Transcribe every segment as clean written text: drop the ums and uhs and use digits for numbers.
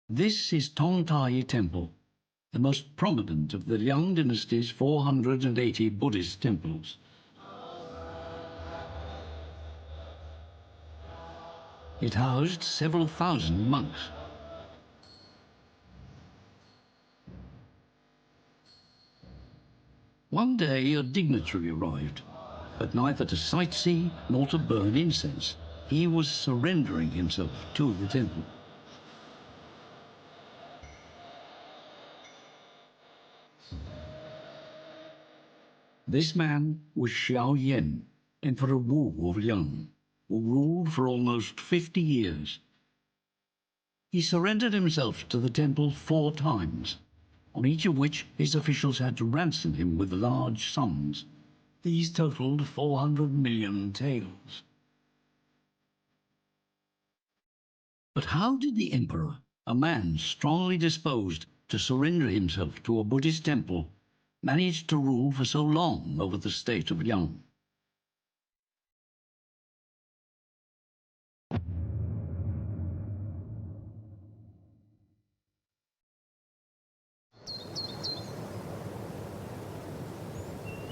This is Tongtai Temple, the most prominent of the Liang dynasty's 480 Buddhist temples. It housed several thousand monks. One day a dignitary arrived, but neither to sightsee nor to burn incense. He was surrendering himself to the temple. This man was Xiao Yan, Emperor Wu of Liang, who ruled for almost 50 years. He surrendered himself to the temple 4 times, on each of which his officials had to ransom him with large sums. These totaled 400 million taels. But how did the emperor, a man strongly disposed to surrender himself to a Buddhist temple, manage to rule for so long over the state of Liang?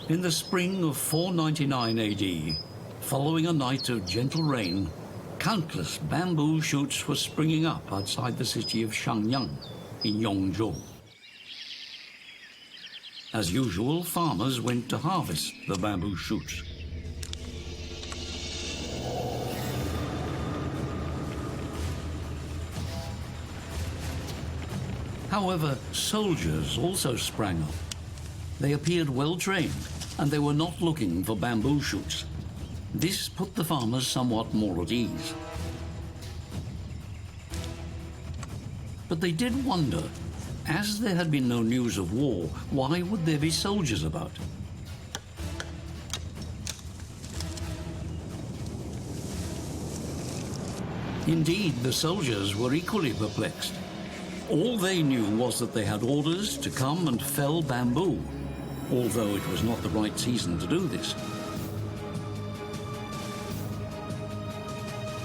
In the spring of 499 AD, following a night of gentle rain, countless bamboo shoots were springing up outside the city of Shangyang in Yongzhou. As usual, farmers went to harvest the bamboo shoots. However, soldiers also sprang up. They appeared well-trained, and they were not looking for bamboo shoots. This put the farmers somewhat more at ease. But they did wonder, as there had been no news of war, why would there be soldiers about? Indeed, the soldiers were equally perplexed. All they knew was that they had orders to come and fell bamboo, although it was not the right season to do this.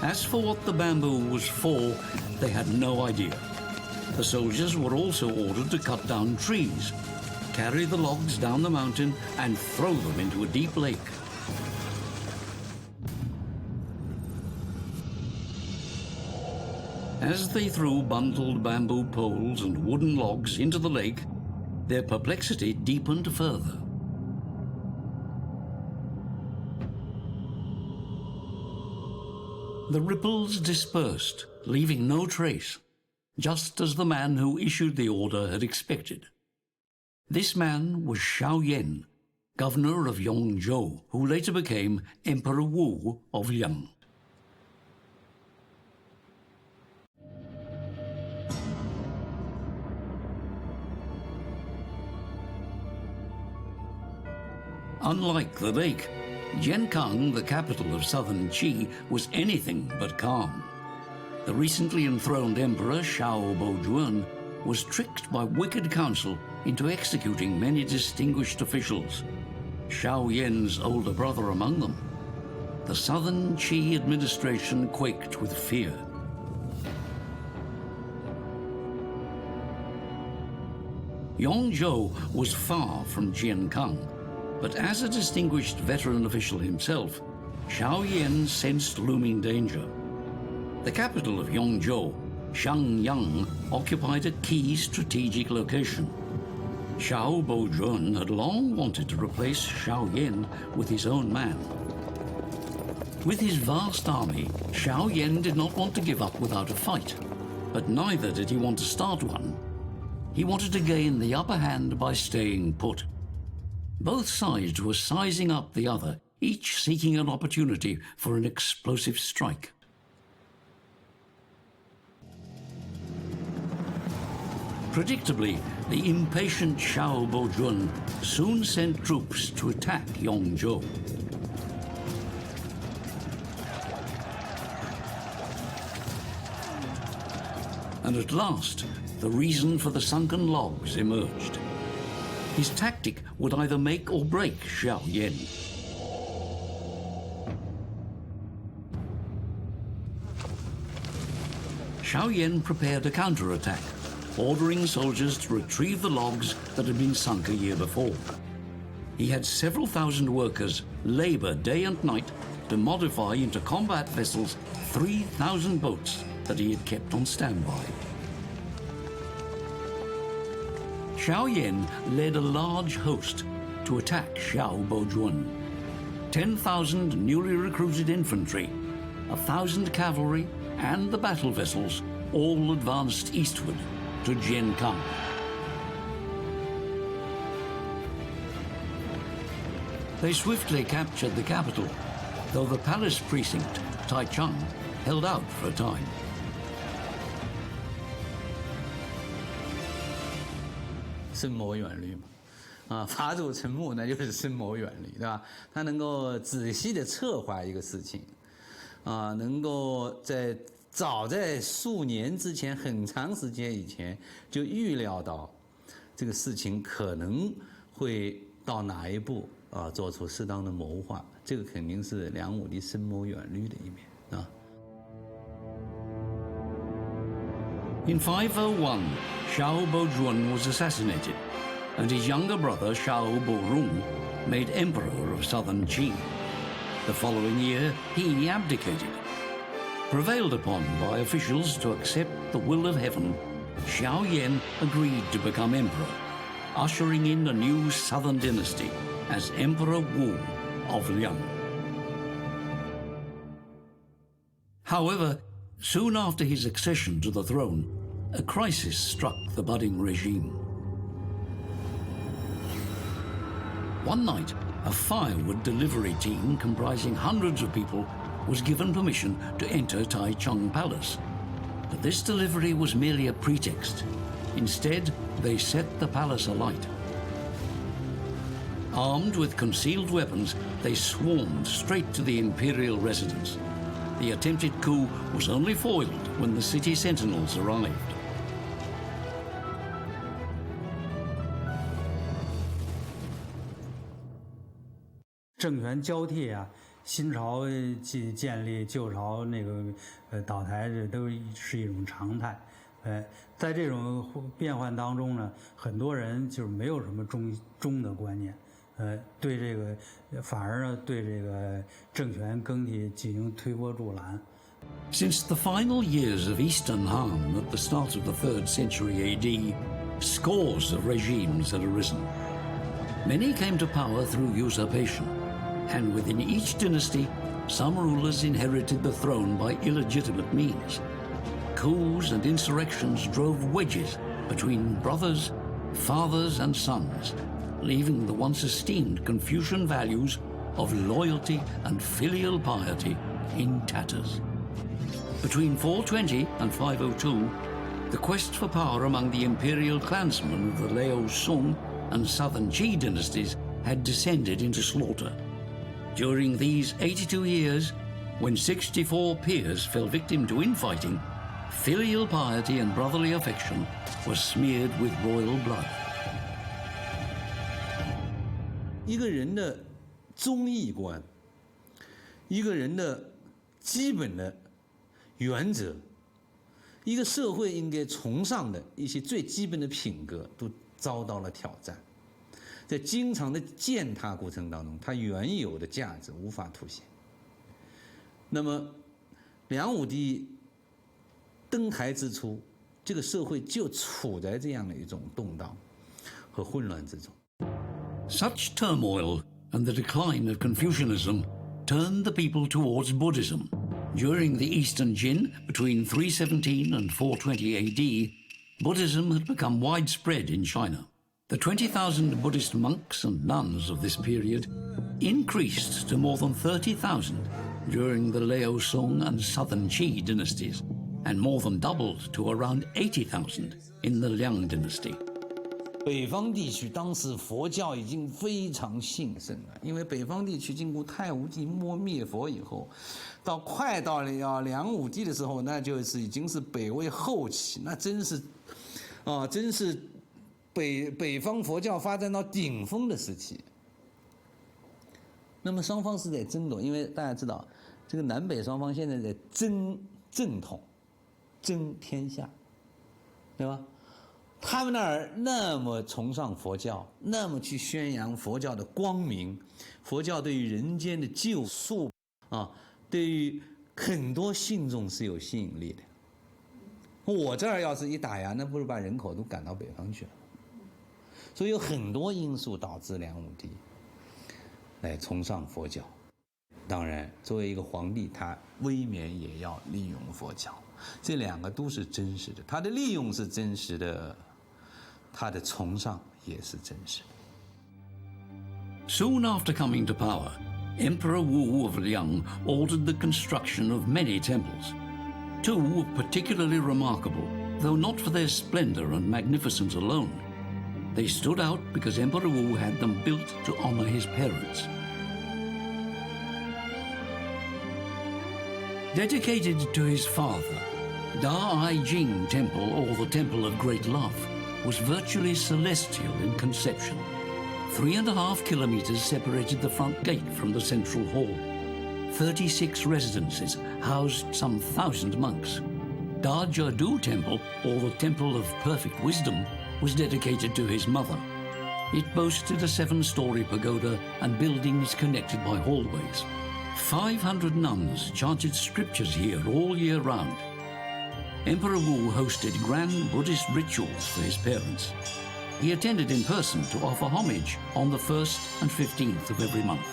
As for what the bamboo was for, they had no idea. The soldiers were also ordered to cut down trees, carry the logs down the mountain, and throw them into a deep lake. As they threw bundled bamboo poles and wooden logs into the lake, their perplexity deepened further. The ripples dispersed, leaving no trace, just as the man who issued the order had expected. This man was Xiao Yan, governor of Yongzhou, who later became Emperor Wu of Liang. Unlike the lake, Jiankang, the capital of southern Qi, was anything but calm. The recently enthroned emperor, Shao Bozhuan, was tricked by wicked counsel into executing many distinguished officials, Xiao Yan's older brother among them. The southern Qi administration quaked with fear. Yongzhou was far from Jiankang, but as a distinguished veteran official himself, Xiao Yan sensed looming danger. The capital of Yongzhou, Shangyang, occupied a key strategic location. Shao Bozhuan had long wanted to replace Xiao Yan with his own man. With his vast army, Xiao Yan did not want to give up without a fight, but neither did he want to start one. He wanted to gain the upper hand by staying put. Both sides were sizing up the other, each seeking an opportunity for an explosive strike. Predictably, the impatient Shao Bozhuan soon sent troops to attack Yongzhou. And at last, the reason for the sunken logs emerged. His tactic would either make or break Xiao Yan. Xiao Yan prepared a counterattack, ordering soldiers to retrieve the logs that had been sunk a year before. He had several thousand workers labor day and night to modify into combat vessels 3,000 boats that he had kept on standby. Xiao Yan led a large host to attack Xiao Bozhuan. 10,000 newly recruited infantry, 1,000 cavalry, and the battle vessels all advanced eastward to Jiankang. They swiftly captured the capital, though the palace precinct, Taichung, held out for a time. 深谋远虑嘛，法主沉木那就是深谋远虑，对吧？他能够仔细的策划一个事情，能够早在数年之前，很长时间以前就预料到这个事情可能会到哪一步做出适当的谋划，这个肯定是梁武帝深谋远虑的一面啊。In 501, Xiao Bozhuan was assassinated, and his younger brother Xiao Borong made emperor of southern Qi. The following year, he abdicated. Prevailed upon by officials to accept the will of heaven, Xiao Yan agreed to become emperor, ushering in a new southern dynasty as Emperor Wu of Liang. However, soon after his accession to the throne, a crisis struck the budding regime. One night, a firewood delivery team comprising hundreds of people was given permission to enter Taichung Palace. But this delivery was merely a pretext. Instead, they set the palace alight. Armed with concealed weapons, they swarmed straight to the imperial residence. The attempted coup was only foiled when the city sentinels arrived. 政权交替啊，新朝建立，旧朝那个倒台，这都是一种常态。在这种变换当中呢，很多人就是没有什么忠的观念，对这个反而呢对这个政权更替进行推波助澜。Since the final years of Eastern Han at the start of the 3rd century AD, scores of regimes had arisen. Many came to power through usurpation, and within each dynasty, some rulers inherited the throne by illegitimate means. Coups and insurrections drove wedges between brothers, fathers, and sons, leaving the once esteemed Confucian values of loyalty and filial piety in tatters. Between 420 and 502, the quest for power among the imperial clansmen of the Liao Song and southern Qi dynasties had descended into slaughter. During these 82 years, when 64 peers fell victim to infighting, filial piety and brotherly affection were smeared with royal blood. 一个人的忠义观，一个人的基本的原则，一个社会应该崇尚的一些最基本的品格，都遭到了挑战。在经常的践踏过程当中，它原有的价值无法凸显。那么，梁武帝登台之初，这个社会就处在这样的一种动荡和混乱之中。Such turmoil and the decline of Confucianism turned the people towards Buddhism. During the Eastern Jin, between 317 and 420 AD, Buddhism had become widespread in China. The 20,000 Buddhist monks and nuns of this period increased to more than 30,000 during the Liao Song and Southern Qi dynasties, and more than doubled to around 80,000 in the Liang dynasty. 北方地区当时佛教已经非常兴盛了，因为北方地区经过太武帝灭佛以后，快到了梁武帝的时候，那就是已经是北魏后期，那真是北方佛教发展到顶峰的时期。那么双方是在争夺，因为大家知道，这个南北双方现在在争正统，争天下，对吧？他们那儿那么崇尚佛教，那么去宣扬佛教的光明，佛教对于人间的救赎啊，对于很多信众是有吸引力的。我这儿要是一打压，那不如把人口都赶到北方去了。所以有很多因素导致梁武帝来崇尚佛教。当然，作为一个皇帝，他未免也要利用佛教，这两个都是真实的。他的利用是真实的，他的崇尚也是真实的。 Soon after coming to power, Emperor Wu of Liang ordered the construction of many temples. Two were particularly remarkable, though not for their splendor and magnificence alone. They stood out because Emperor Wu had them built to honor his parents. Dedicated to his father, Da Jing Temple, or the Temple of Great Love, was virtually celestial in conception. 3.5 kilometers separated the front gate from the central hall. 36 residences housed some 1,000 monks. Da Jadu Temple, or the Temple of Perfect Wisdom, was dedicated to his mother. It boasted a 7-story pagoda and buildings connected by hallways. 500 nuns chanted scriptures here all year round. Emperor Wu hosted grand Buddhist rituals for his parents. He attended in person to offer homage on the 1st and 15th of every month.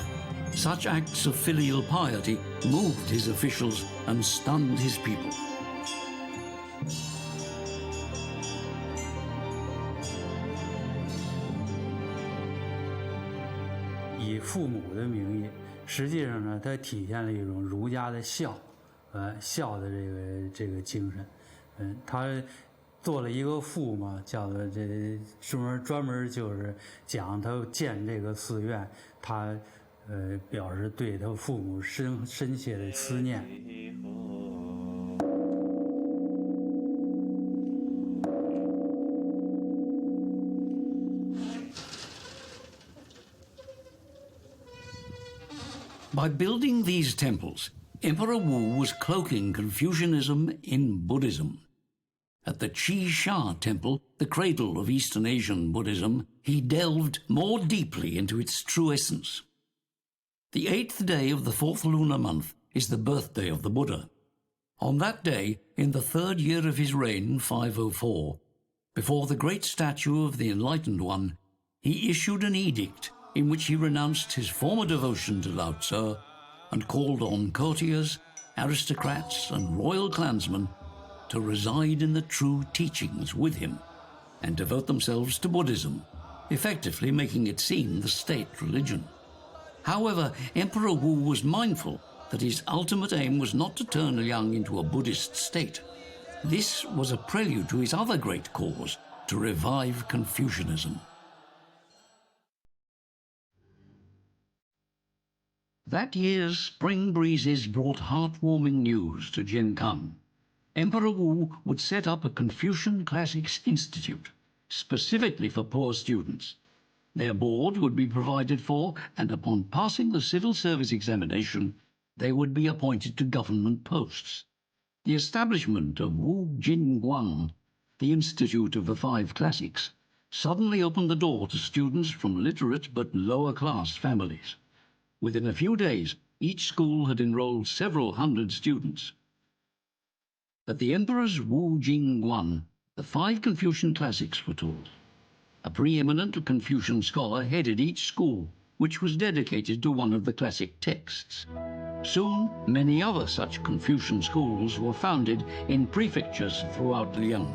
Such acts of filial piety moved his officials and stunned his people. 以父母的名义，实际上呢，它体现了一种儒家的孝，孝的这个精神，他做了一个赋嘛，叫做这专门就是讲他建这个寺院，他表示对他父母深切的思念。By building these temples, Emperor Wu was cloaking Confucianism in Buddhism. At the Qi Sha Temple, the cradle of Eastern Asian Buddhism, he delved more deeply into its true essence. The 8th day of the 4th lunar month is the birthday of the Buddha. On that day, in the 3rd year of his reign, 504, before the great statue of the Enlightened One, he issued an edict in which he renounced his former devotion to Lao Tzu and called on courtiers, aristocrats, and royal clansmen to reside in the true teachings with him and devote themselves to Buddhism, effectively making it seem the state religion. However, Emperor Wu was mindful that his ultimate aim was not to turn Liang into a Buddhist state. This was a prelude to his other great cause, to revive Confucianism. That year's spring breezes brought heartwarming news to Jiankang. Emperor Wu would set up a Confucian Classics Institute, specifically for poor students. Their board would be provided for, and upon passing the civil service examination, they would be appointed to government posts. The establishment of Wu Jingguang, the Institute of the 5 Classics, suddenly opened the door to students from literate but lower-class families. Within a few days, each school had enrolled several hundred students. At the Emperor's Wu Jingguan, the 5 Confucian classics were taught. A preeminent Confucian scholar headed each school, which was dedicated to one of the classic texts. Soon, many other such Confucian schools were founded in prefectures throughout Liang.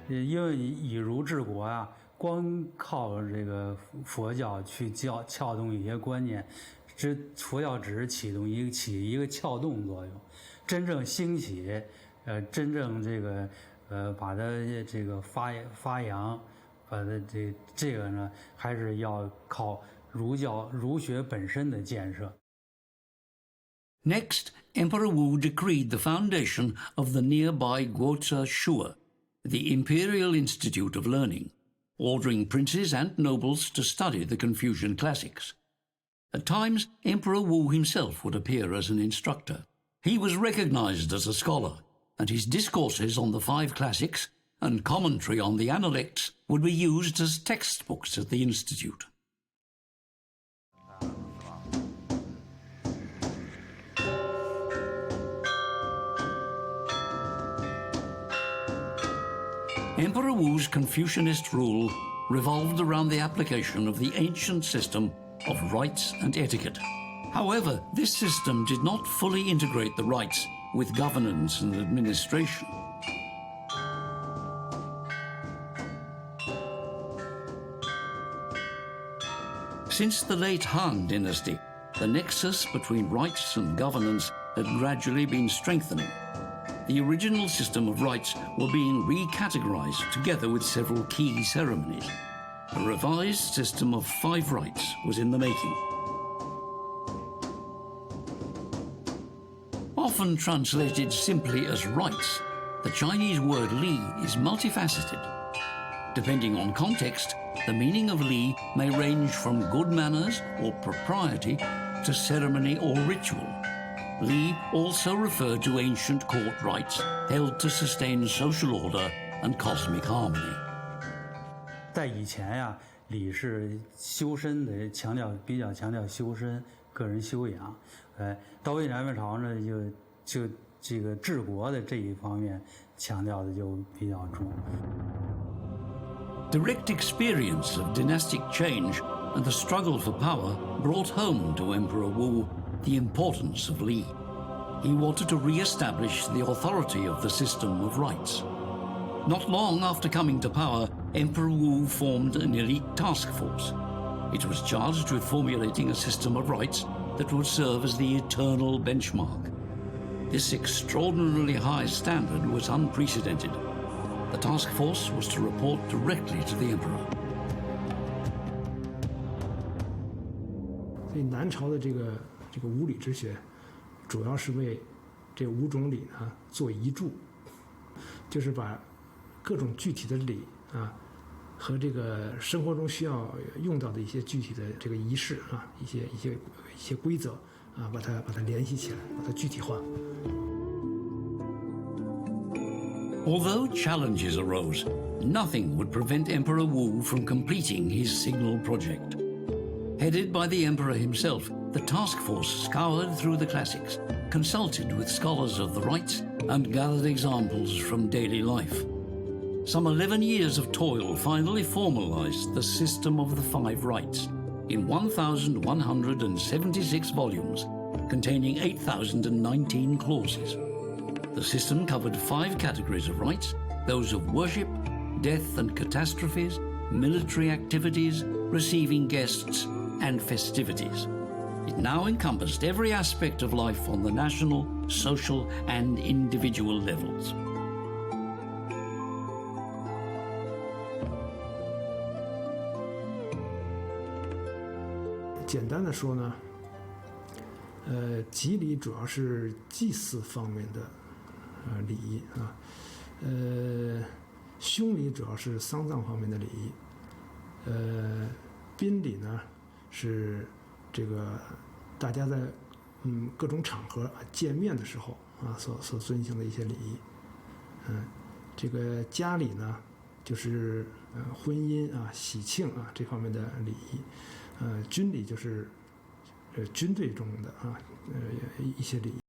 「因为以儒治国啊，光靠这个佛教去撬动一些观念，佛教只是起一个撬动作用，真正兴起，真正这个把它这个发扬，把它这个呢，还是要靠儒学本身的建设。 Next, Emperor Wu decreed the foundation of the nearby Guozi Shua, the Imperial Institute of Learning. ordering princes and nobles to study the Confucian classics. At times, Emperor Wu himself would appear as an instructor. He was recognized as a scholar, and his discourses on the 5 classics and commentary on the Analects would be used as textbooks at the Institute. Emperor Wu's Confucianist rule revolved around the application of the ancient system of rites and etiquette. However, this system did not fully integrate the rites with governance and administration. Since the late Han Dynasty, the nexus between rites and governance had gradually been strengthening. The original system of rites were being recategorized together with several key ceremonies. A revised system of 5 rites was in the making. Often translated simply as rites, the Chinese word li is multifaceted. Depending on context, the meaning of li may range from good manners or propriety to ceremony or ritual. Li also referred to ancient court rites held to sustain social order and cosmic harmony. 在以前呀，礼是修身的，比较强调修身、个人修养。到魏南北朝呢，就这个治国的这一方面强调的就比较重。Direct experience of dynastic change and the struggle for power brought home to Emperor Wu the importance of li. He wanted to re-establish the authority of the system of rites. Not long after coming to power, Emperor Wu formed an elite task force. It was charged with formulating a system of rites that would serve as the eternal benchmark. This extraordinarily high standard was unprecedented. The task force was to report directly to the emperor. 所以南朝的这个五礼之学，主要是为这5种礼呢做遗注，就是把各种具体的礼啊和这个生活中需要用到的一些具体的这个仪式啊，一些规则啊，把它联系起来，把它具体化。Although challenges arose, nothing would prevent Emperor Wu from completing his signal project. Headed by the emperor himself, the task force scoured through the classics, consulted with scholars of the rites, and gathered examples from daily life. Some 11 years of toil finally formalized the system of the 5 rites in 1,176 volumes, containing 8,019 clauses. The system covered 5 categories of rites: those of worship, death and catastrophes, military activities, receiving guests, and festivities. It now encompassed every aspect of life on the national, social, and individual levels. 简单的说呢，祭礼主要是祭祀方面的礼仪啊，凶礼主要是丧葬方面的礼仪，宾礼呢是这个大家在各种场合见面的时候啊所遵行的一些礼仪，这个家礼呢就是婚姻啊喜庆啊这方面的礼仪，军礼就是军队中的一些礼仪。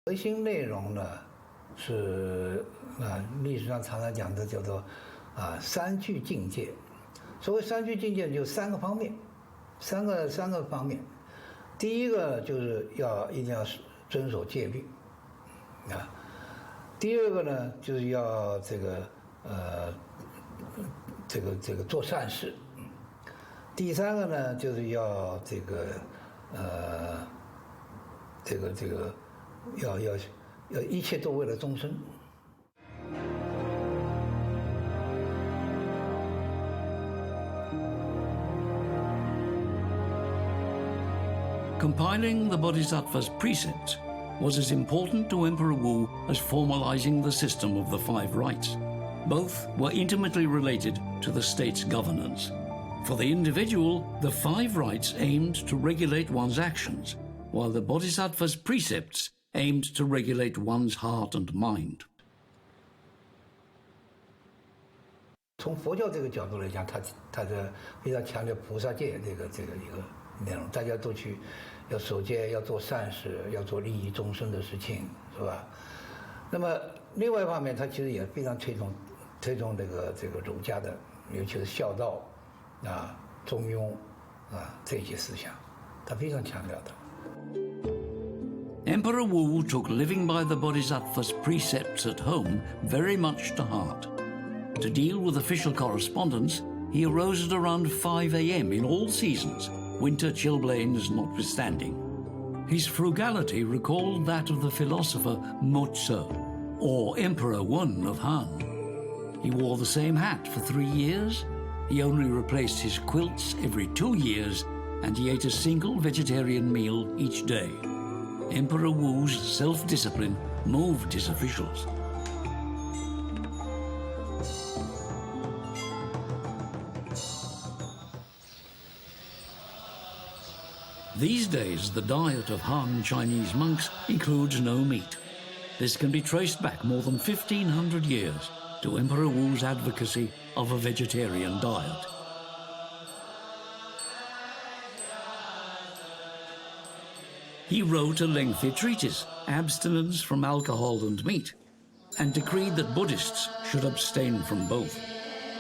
核心内容呢是历史上常常讲的叫做3句境界。所谓3句境界就3个方面，三个方面。第一个就是一定要遵守戒律第二个呢，就是要做善事。第三个呢，就是要要一切都为了众生。Compiling the Bodhisattva's precepts was as important to Emperor Wu as formalizing the system of the 5 rites. Both were intimately related to the state's governance. For the individual, the 5 rites aimed to regulate one's actions, while the Bodhisattva's precepts aimed to regulate one's heart and mind. 从佛教这个角度来讲，它的非常强调菩萨戒这个一个内容，大家都去要守戒，要做善事，要做利益众生的事情，是吧？那么另外一方面，它其实也非常推崇这个儒家的，尤其是孝道啊、中庸啊这些思想，它非常强调的。Emperor Wu took living by the Bodhisattva's precepts at home very much to heart. To deal with official correspondence, he arose at around 5 a.m. in all seasons, winter chilblains notwithstanding. His frugality recalled that of the philosopher Mo Tzu, or Emperor Wen of Han. He wore the same hat for 3 years, he only replaced his quilts every 2 years, and he ate a single vegetarian meal each day. Emperor Wu's self-discipline moved his officials. These days, the diet of Han Chinese monks includes no meat. This can be traced back more than 1,500 years to Emperor Wu's advocacy of a vegetarian diet. He wrote a lengthy treatise, Abstinence from Alcohol and Meat, and decreed that Buddhists should abstain from both.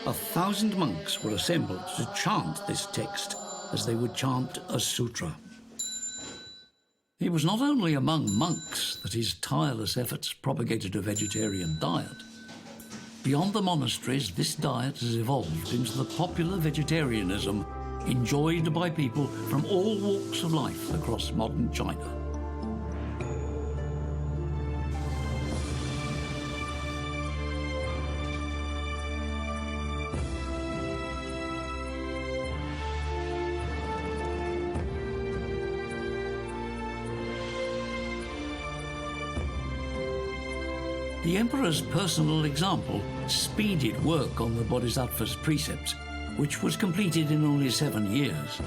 1,000 monks were assembled to chant this text as they would chant a sutra. It was not only among monks that his tireless efforts propagated a vegetarian diet. Beyond the monasteries, this diet has evolved into the popular vegetarianism enjoyed by people from all walks of life across modern China. The emperor's personal example speeded work on the Bodhisattva's precepts, which was completed in only 7 years.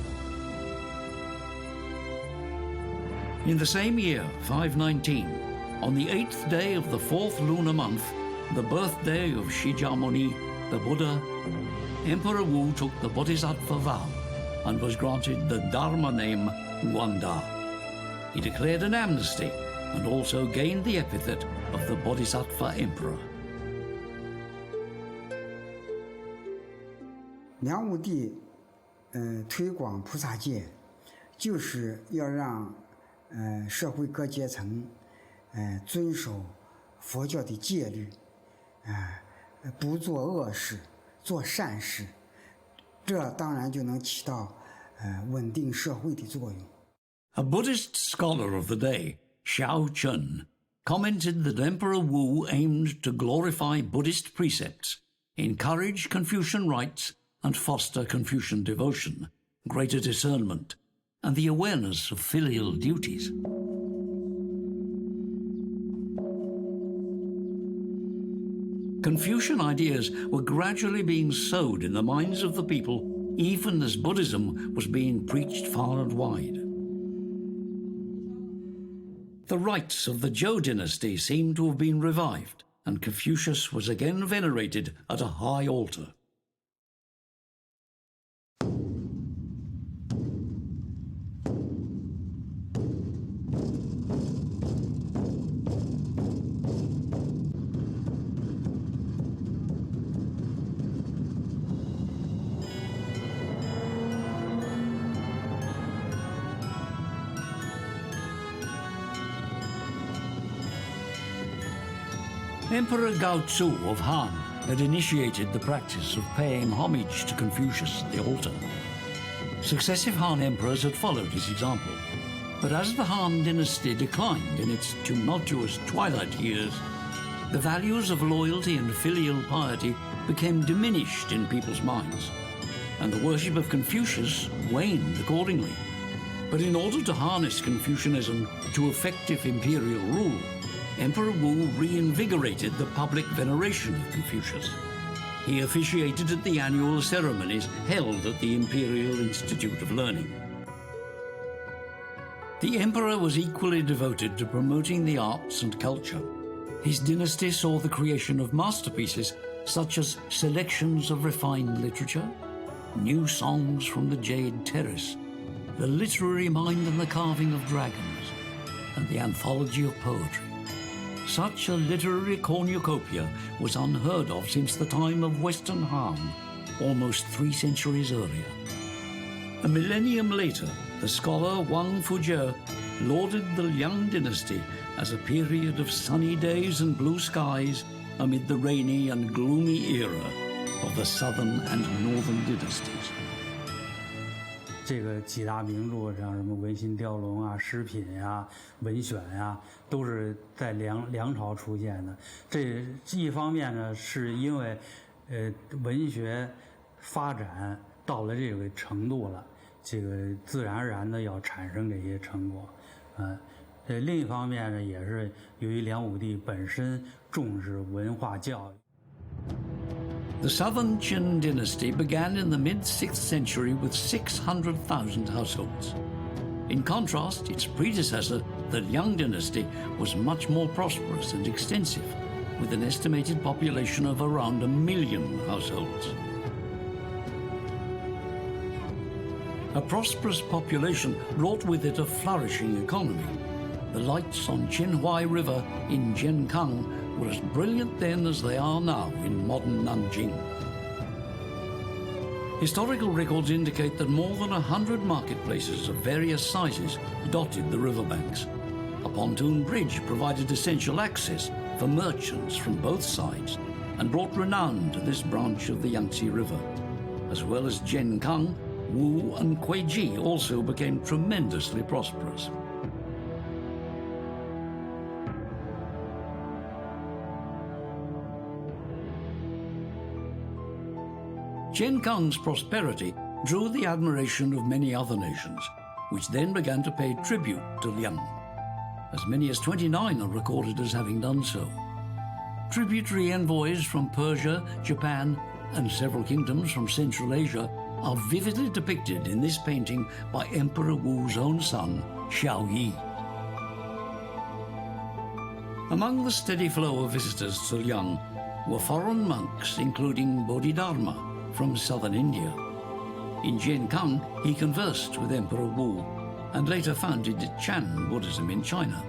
In the same year, 519, on the 8th day of the 4th lunar month, the birthday of Shakyamuni, the Buddha, Emperor Wu took the Bodhisattva vow and was granted the Dharma name Guanda. He declared an amnesty and also gained the epithet of the Bodhisattva Emperor. 梁武帝，推广菩萨戒，就是要让社会各阶层，遵守佛教的戒律，不做恶事，做善事，这当然就能起到稳定社会的作用。A Buddhist scholar of the day, Xiao Chun, commented that Emperor Wu aimed to glorify Buddhist precepts, encourage Confucian rites, and foster Confucian devotion, greater discernment, and the awareness of filial duties. Confucian ideas were gradually being sowed in the minds of the people, even as Buddhism was being preached far and wide. The rites of the Zhou dynasty seemed to have been revived, and Confucius was again venerated at a high altar. Emperor Gaozu of Han had initiated the practice of paying homage to Confucius at the altar. Successive Han emperors had followed his example, but as the Han dynasty declined in its tumultuous twilight years, the values of loyalty and filial piety became diminished in people's minds, and the worship of Confucius waned accordingly. But in order to harness Confucianism to effective imperial rule, Emperor Wu reinvigorated the public veneration of Confucius. He officiated at the annual ceremonies held at the Imperial Institute of Learning. The emperor was equally devoted to promoting the arts and culture. His dynasty saw the creation of masterpieces such as selections of refined literature, new songs from the Jade Terrace, the literary mind and the carving of dragons, and the anthology of poetry. Such a literary cornucopia was unheard of since the time of Western Han, almost 3 centuries earlier. A millennium later, the scholar Wang Fuzhe lauded the Liang dynasty as a period of sunny days and blue skies amid the rainy and gloomy era of the southern and northern dynasties. 这个几大名著，像什么《文心雕龙》啊、《诗品》呀、《文选》呀，都是在梁朝出现的。这一方面呢，是因为文学发展到了这个程度了，这个自然而然的要产生这些成果，另一方面呢，也是由于梁武帝本身重视文化教育。The southern Qing Dynasty began in the mid-6th century with 600,000 households. In contrast, its predecessor, the Liang Dynasty, was much more prosperous and extensive, with an estimated population of around 1 million households. A prosperous population brought with it a flourishing economy. The lights on Xinhai River in Jiankang were as brilliant then as they are now in modern Nanjing. Historical records indicate that more than 100 marketplaces of various sizes dotted the riverbanks. A pontoon bridge provided essential access for merchants from both sides and brought renown to this branch of the Yangtze River. As well as Jiankang, Wu and Kuiji also became tremendously prosperous. Jiankang's prosperity drew the admiration of many other nations, which then began to pay tribute to Liang. As many as 29 are recorded as having done so. Tributary envoys from Persia, Japan, and several kingdoms from Central Asia are vividly depicted in this painting by Emperor Wu's own son, Xiaoyi. Among the steady flow of visitors to Liang were foreign monks, including Bodhidharma from southern India. In Jiankang, he conversed with Emperor Wu and later founded Chan Buddhism in China.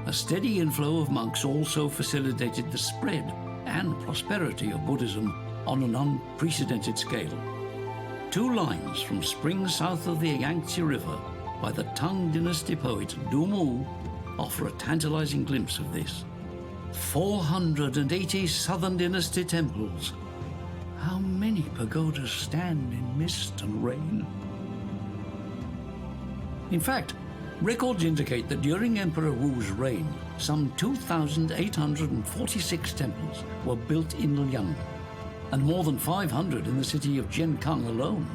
A steady inflow of monks also facilitated the spread and prosperity of Buddhism on an unprecedented scale. 2 lines from springs south of the Yangtze River by the Tang Dynasty poet Du Mu offer a tantalizing glimpse of this. 480 southern dynasty temples. How many pagodas stand in mist and rain? In fact, records indicate that during Emperor Wu's reign, some 2,846 temples were built in Liang, and more than 500 in the city of Jiankang alone.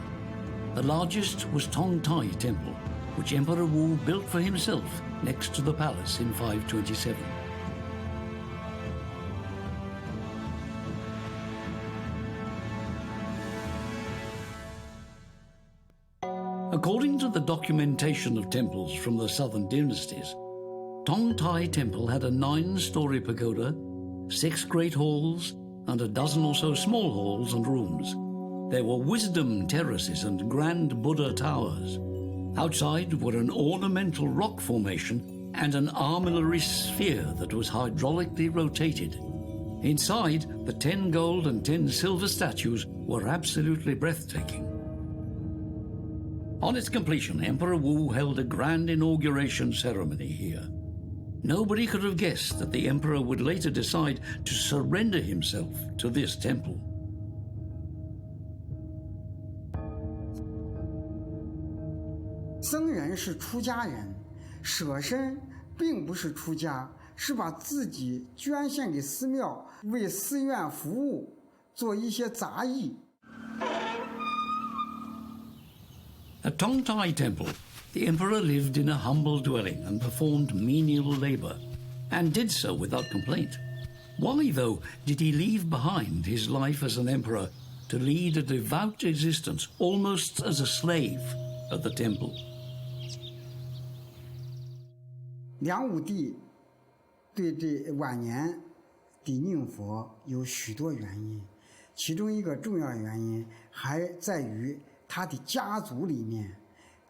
The largest was Tongtai Temple, which Emperor Wu built for himself next to the palace in 527. According to the documentation of temples from the southern dynasties, Tongtai Temple had a 9-story pagoda, 6 great halls, and a dozen or so small halls and rooms. There were wisdom terraces and grand Buddha towers. Outside were an ornamental rock formation and an armillary sphere that was hydraulically rotated. Inside, the 10 gold and 10 silver statues were absolutely breathtaking. On its completion, Emperor Wu held a grand inauguration ceremony here. Nobody could have guessed that the emperor would later decide to surrender himself to this temple. "僧人是出家人，舍身并不是出家，是把自己捐献给寺庙，为寺院服务，做一些杂役。" At Tongtai Temple, the emperor lived in a humble dwelling and performed menial labor, and did so without complaint. Why, though, did he leave behind his life as an emperor to lead a devout existence, almost as a slave, at the temple? 梁武帝对这晚年抵宁佛有许多原因，其中一个重要原因还在于他的家族里面，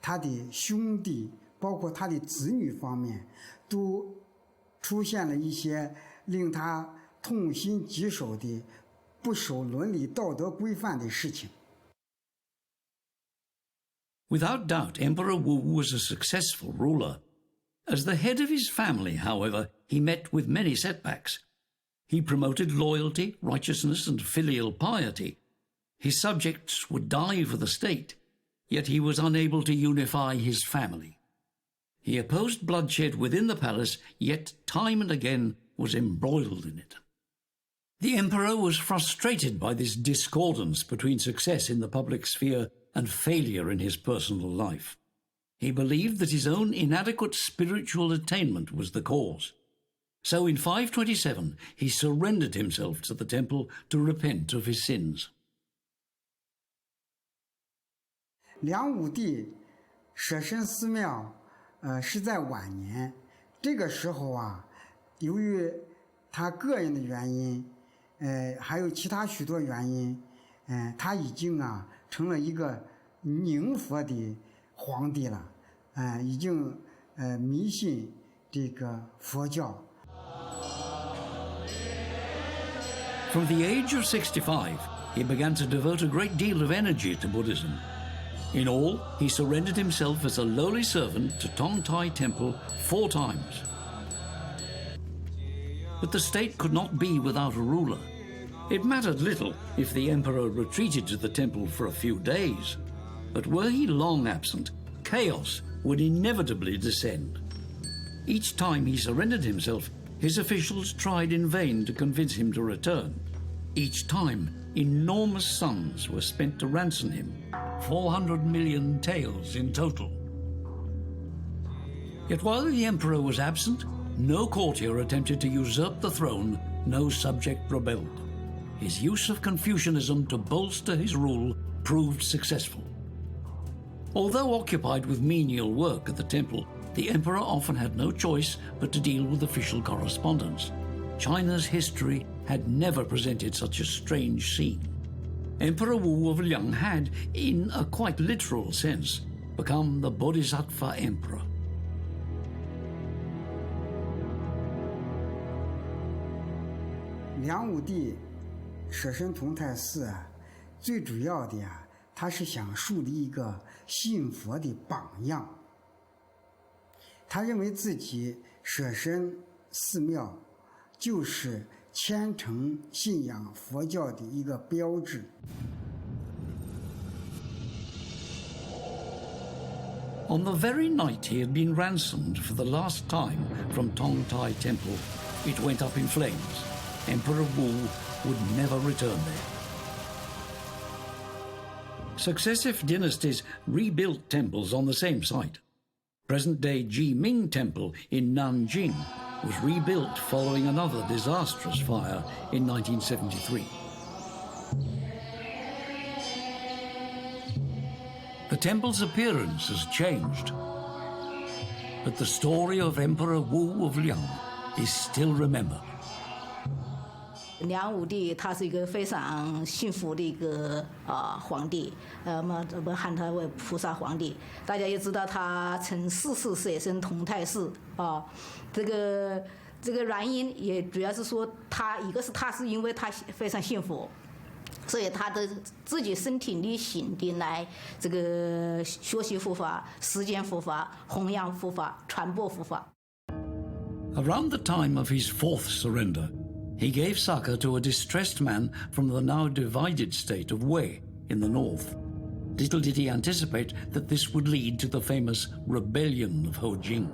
他的兄弟，包括他的子女方面，都出现了一些令他痛心疾首的不守伦理道德规范的事情。Without doubt, Emperor Wu was a successful ruler. As the head of his family, however, he met with many setbacks. He promoted loyalty, righteousness, and filial piety. His subjects would die for the state, yet he was unable to unify his family. He opposed bloodshed within the palace, yet time and again was embroiled in it. The emperor was frustrated by this discordance between success in the public sphere and failure in his personal life. He believed that his own inadequate spiritual attainment was the cause. So in 527, he surrendered himself to the temple to repent of his sins. 梁武帝舍身寺庙，是在晚年。这个时候啊，由于他个人的原因，还有其他许多原因，他已经成了一个宁佛的皇帝了，已经迷信这个佛教。From the age of 65, he began to devote a great deal of energy to Buddhism. In all, he surrendered himself as a lowly servant to Tongtai Temple 4 times. But the state could not be without a ruler. It mattered little if the emperor retreated to the temple for a few days, but were he long absent, chaos would inevitably descend. Each time he surrendered himself, his officials tried in vain to convince him to return. Each time, enormous sums were spent to ransom him, 400 million taels in total. Yet while the emperor was absent, no courtier attempted to usurp the throne, no subject rebelled. His use of Confucianism to bolster his rule proved successful. Although occupied with menial work at the temple, the emperor often had no choice but to deal with official correspondence. China's history had never presented such a strange scene. Emperor Wu of Liang had, in a quite literal sense, become the Bodhisattva emperor. 梁武帝舍身同泰寺最主要的他是想树立一个信佛的榜样。他认为自己舍身寺庙就是虔诚信仰佛教的一个标志。On the very night he had been ransomed for the last time from Tongtai Temple, it went up in flames. Emperor Wu would never return there. Successive dynasties rebuilt temples on the same site. Present-day Jiming Temple in Nanjing was rebuilt following another disastrous fire in 1973. The temple's appearance has changed, but the story of Emperor Wu of Liang is still remembered. 梁武帝他是一个非常幸福的一个皇帝，我们喊他为菩萨皇帝。大家也知道他曾4次舍身同泰寺这个原因也主要是说他一个是他是因为他非常幸福，所以他的自己身体力行的来这个学习佛法、实践佛法、弘扬佛法、传播佛法。Around the time of his fourth surrender, he gave succor to a distressed man from the now divided state of Wei in the north. Little did he anticipate that this would lead to the famous rebellion of Ho Jing.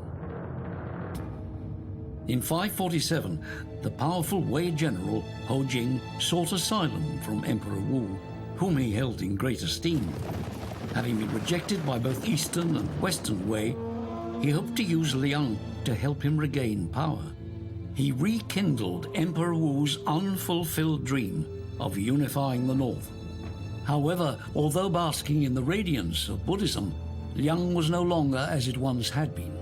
In 547, the powerful Wei general Ho Jing sought asylum from Emperor Wu, whom he held in great esteem. Having been rejected by both Eastern and Western Wei, he hoped to use Liang to help him regain power. He rekindled Emperor Wu's unfulfilled dream of unifying the north. However, although basking in the radiance of Buddhism, Liang was no longer as it once had been.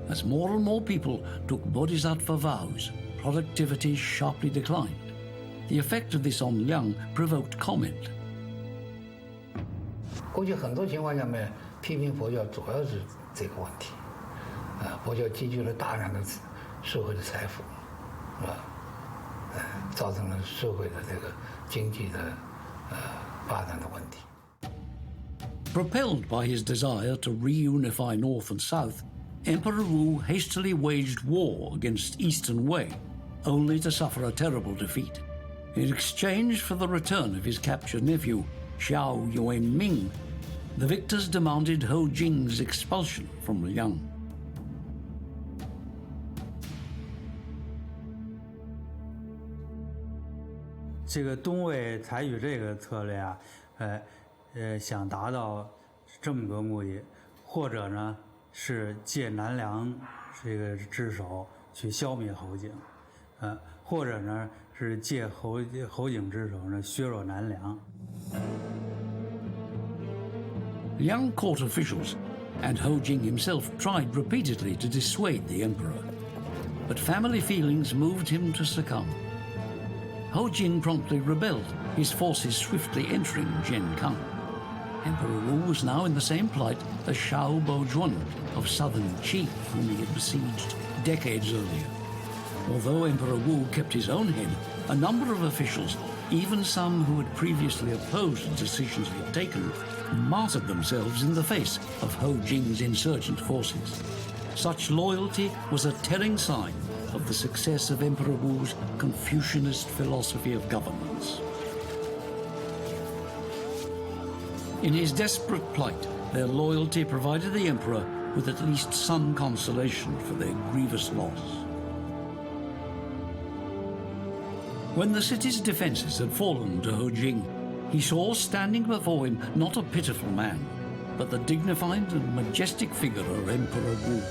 As more and more people took bodhisattva vows, productivity sharply declined. The effect of this on Liang provoked comment. 过去很多情况下面批评佛教主要是这个问题，佛教积聚了大量的社会的财富，造成了社会的这个经济的发展的问题。 Propelled by his desire to reunify North and South, Emperor Wu hastily waged war against Eastern Wei, only to suffer a terrible defeat. In exchange for the return of his captured nephew, Xiao Yuanming, the victors demanded Ho Jing's expulsion from Liang. 这个东魏采取这个策略啊，想达到这么个目的，或者呢是借南梁这个之手去消灭侯景，或者呢是借侯景之手呢削弱南梁。 Liang court officials and Ho Jing himself tried repeatedly to dissuade the emperor, but family feelings moved him to succumb. Ho Jing promptly rebelled, his forces swiftly entering Jiankang. Emperor Wu was now in the same plight as Xiao Bozhuan of southern Qi, whom he had besieged decades earlier. Although Emperor Wu kept his own head, a number of officials, even some who had previously opposed the decisions he had taken, martyred themselves in the face of Ho Jing's insurgent forces. Such loyalty was a telling sign of the success of Emperor Wu's Confucianist philosophy of governance. In his desperate plight, their loyalty provided the emperor with at least some consolation for their grievous loss. When the city's defenses had fallen to Ho Jing, he saw standing before him not a pitiful man, but the dignified and majestic figure of Emperor Wu.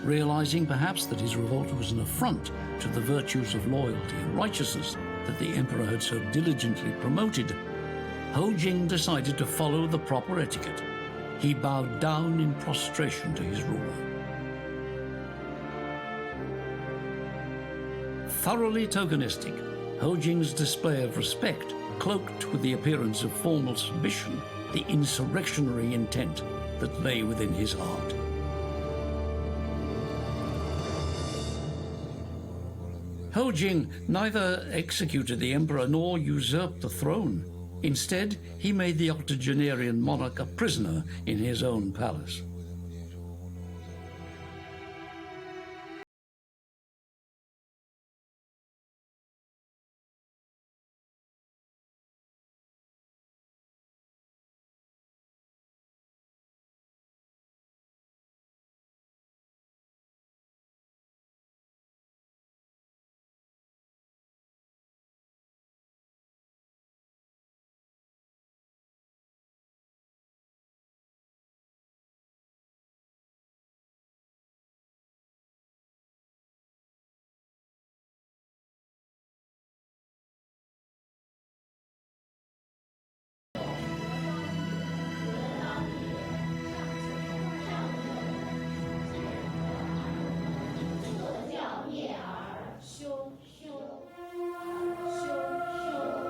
Realizing perhaps that his revolt was an affront to the virtues of loyalty and righteousness that the emperor had so diligently promoted, Ho Jing decided to follow the proper etiquette. He bowed down in prostration to his ruler. Thoroughly tokenistic, Ho Jing's display of respect cloaked with the appearance of formal submission the insurrectionary intent that lay within his heart. Ho Jing neither executed the emperor nor usurped the throne. Instead, he made the octogenarian monarch a prisoner in his own palace.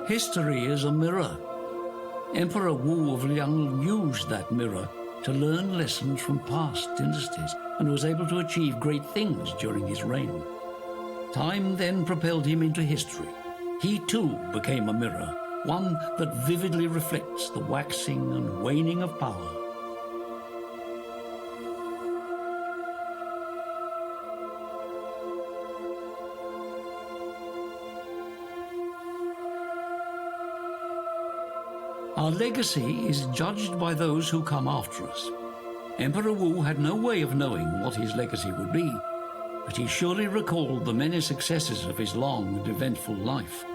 History is a mirror. Emperor Wu of Liang used that mirror to learn lessons from past dynasties and was able to achieve great things during his reign. Time then propelled him into history. He too became a mirror, one that vividly reflects the waxing and waning of power. Our legacy is judged by those who come after us. Emperor Wu had no way of knowing what his legacy would be, but he surely recalled the many successes of his long and eventful life.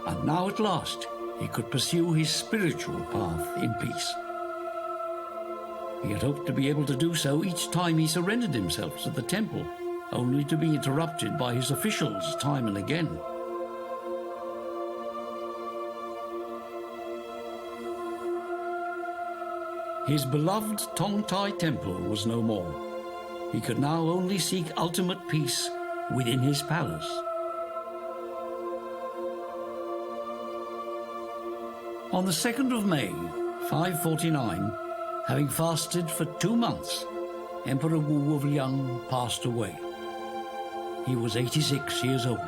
And now at last, he could pursue his spiritual path in peace. He had hoped to be able to do so each time he surrendered himself to the temple, only to be interrupted by his officials time and again. His beloved Tongtai temple was no more. He could now only seek ultimate peace within his palace. On the 2nd of May, 549, having fasted for 2 months, Emperor Wu of Liang passed away. He was 86 years old.